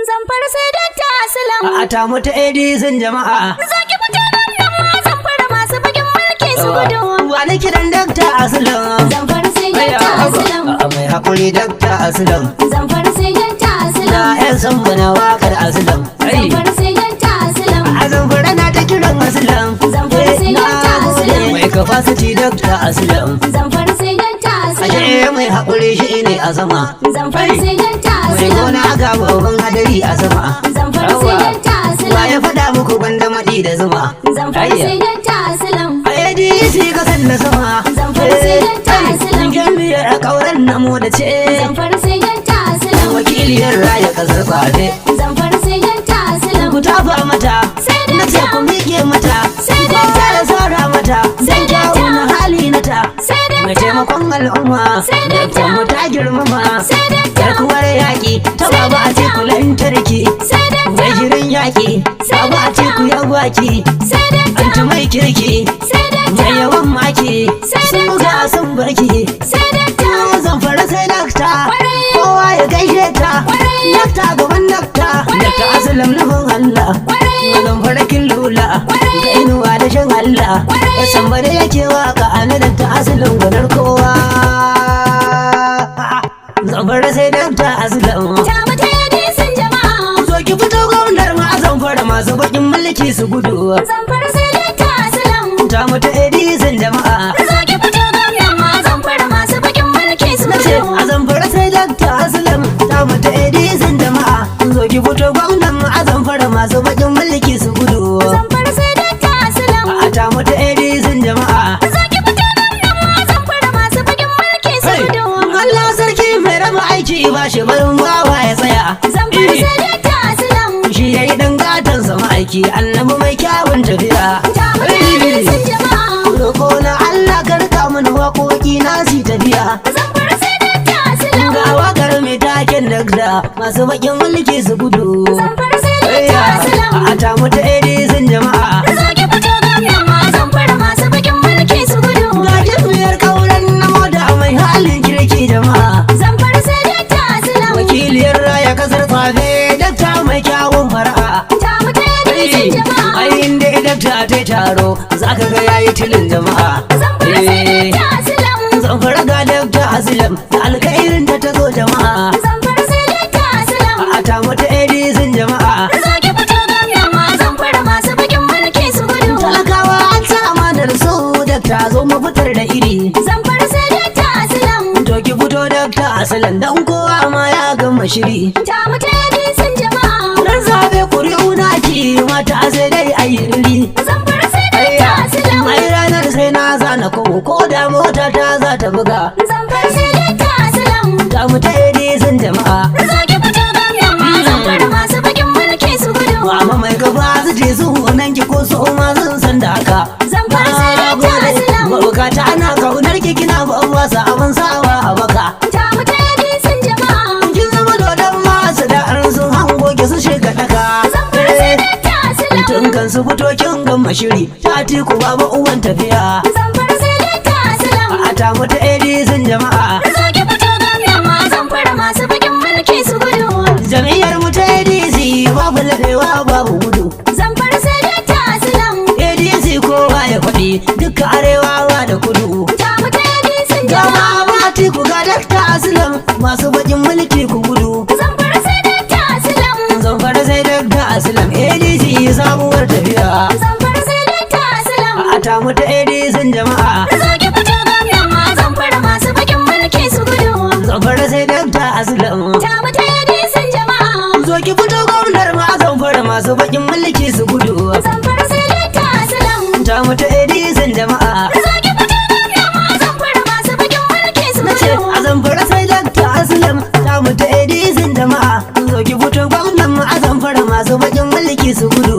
Zamfara sai Dakta Aslam. A ta mutu edizin jama'a. Zaki mutanen nan ma Zamfara masu bakin mulki su gudu. Wani kiran Dakta Aslam. Zamfara sai Dakta Aslam. Mai hakuri Dakta Aslam. Zamfara sai Dakta Aslam. Na yan san bana wakar Aslam. Zamfara sai Dakta Aslam. A Zamfara na ta kiran Aslam. Zamfara sai Dakta Aslam. Mai capacity Dakta Aslam. Zamfara sai Dakta Aslam. Ashe mai hakuri shi ne a sama. Zamfara sai Dakta Aslam. Mai gona ga babban hadari a sama. Zamfara sai Dakta Aslam. Wa ya faɗa muku banda maɗi da zuma. Zamfara sai Dakta Aslam. A ADC ka san da sama. Zamfara sai Dakta Aslam. Jami'ar a ƙauren namo da ce. Zamfara sai Dakta Aslam. Wakiliyar raya ƙasar kwafe. Zamfara sai Dakta Aslam. Ku tafa mata. Sai Na ce ku miƙe mata. Sai Ku Dakta. da saura mata. Sai Dakta. Kyawun hali na ta. Sai Mai Dakta. taimakon al'umma. Sai Dakta. Mu ta girmama. Sai Dakta. Garkuwar yaƙi. Ta Sai baba a Dakta. teku lantarki. Sai Dakta. Mai shirin yaƙi. Sai Baba a Dakta. teku ya gwaki. Sai Dakta. Anti mai kirki. Sai Dakta. Mai yawan maki. Sai Sun Dakta. ga sun barki. Sai Dakta. Zamfara sai Dakta. Kwarai. Kowa ya gaishe ta. Kwarai. Dakta gaban Dakta. Dakta Aslam nufin Allah. Kwarai. Zamfara kin lula. Kwarai. Ga inuwa da shan Allah. Kwarai. Ya sambare yake waka a na Dakta Aslam gwanar kowa. Zamfara sai Dakta Aslam. Ta mata hadisin jama'a. So ki fito gwamnar ma Zamfara masu bakin mulki su gudu. Zamfara sai Dakta Aslam. Ta mata edizin jama'a. Zaki fito gwamnan ma Zamfara masu bakin mulki su Nace gudu. a Zamfara sai Dakta Aslam. Ta mata edizin jama'a. So ki fito gwamnar ma Zamfara masu bakin mulki su gudu. Zamfara sai Dakta Aslam. A ta mata edizin jama'a. Zaki fito gwamnan ma Zamfara masu bakin mulki su gudu. Allah sarki mai raba aiki ba shi barin bawa ya tsaya. Zamfara sai Dakta Aslam. Shi ya yi dan gatan sama aiki annabi mai kyawun tafiya. Ta mata hadisin jama'a. Roko na Allah karka mana waƙoƙi na si tafiya. Zamfara sai Dakta Aslam. Ga wakar mai taken Dakta masu bakin mulki su gudu. Zamfara sai Dakta Aslam. A ta mutu edizin jama'a. Zaki fito gwamnan ma Zamfara masu bakin mulki su gudu. Ga jami'ar kauren na moda mai halin kirki jama'a. Zamfara sai Dakta Aslam. Wakiliyar raya kasar tsafe Dakta mai kyawun fara'a. Ta mata hadisin jama'a. Ai inda Dakta ta yi taro za ka ga yayi tilin jama'a. Zamfara sai Dakta Aslam. Zamfara ga Dakta Aslam da alkhairin da ta zo jama'a. Zamfara sai Dakta Aslam. A ta mutu edizin jama'a. Zaki fito gwamnan ma Zamfara masu bakin mulki su gudu. Talakawa an sa amanar su Dakta zo mu fitar da iri. Zamfara sai Dakta Aslam. To ki fito Dakta Aslam dan kowa ma ya gama shiri. Ta mata hadisin jama'a. Ran zabe kuri'u naki mata sai dai ayi riri. Zamfara sai Dakta Aslam. Mai ranar sai na zana ko da mota ta za ta buga. Zamfara sai Dakta Aslam. Ta mutu edizin jama'a. Zaki fito gwamnan ma Zamfara masu bakin mulki su gudu. Mama mai gaba su je su nan ki ko su ma sun san da haka. Zamfara sai Dakta Aslam. Bukata ana kaunar ki kina ban wasa abin sawa a baka. Ta mata hadisin jama'a. Kin zama dodon masu da an sun hango ki su shiga daka. Zamfara sai Dakta Aslam. Tun kan su fito kin gama shiri ta tiku babu uwan tafiya. Zamfara sai Dakta Aslam. A ta mutu edizin jama'a. Zaki fito gwamnan ma Zamfara masu bakin mulki su gudu. Jami'ar mu ta ADC babu ladewa babu gudu. Zamfara sai Dakta Aslam. ADC kowa ya faɗi duka arewawa da kudu. Ta mata hadisin jama'a. Jama'a mati ku ga Dakta Aslam masu bakin mulki ku gudu. Zamfara sai Dakta Aslam. Zamfara sai Dakta Aslam ADC sabuwar tafiya. Zamfara sai Dakta Aslam. A ta mutu ADC jama'a. Zaki fito gwamnan ma Zamfara masu bakin mulki su gudu. Zamfara sai Dakta Aslam. Ta mata hadisin jama'a. Zo ki fito gwamnar ma Zamfara masu bakin mulki su gudu. Zamfara sai Dakta Aslam. Ta mutu ADC jama'a. Zaki fito gwamnan ma Zamfara masu bakin mulki su Nace gudu. a Zamfara sai Dakta Aslam ta mutu edizin jama'a. Zo ki fito gwamnan mu a Zamfara masu bakin mulki su gudu.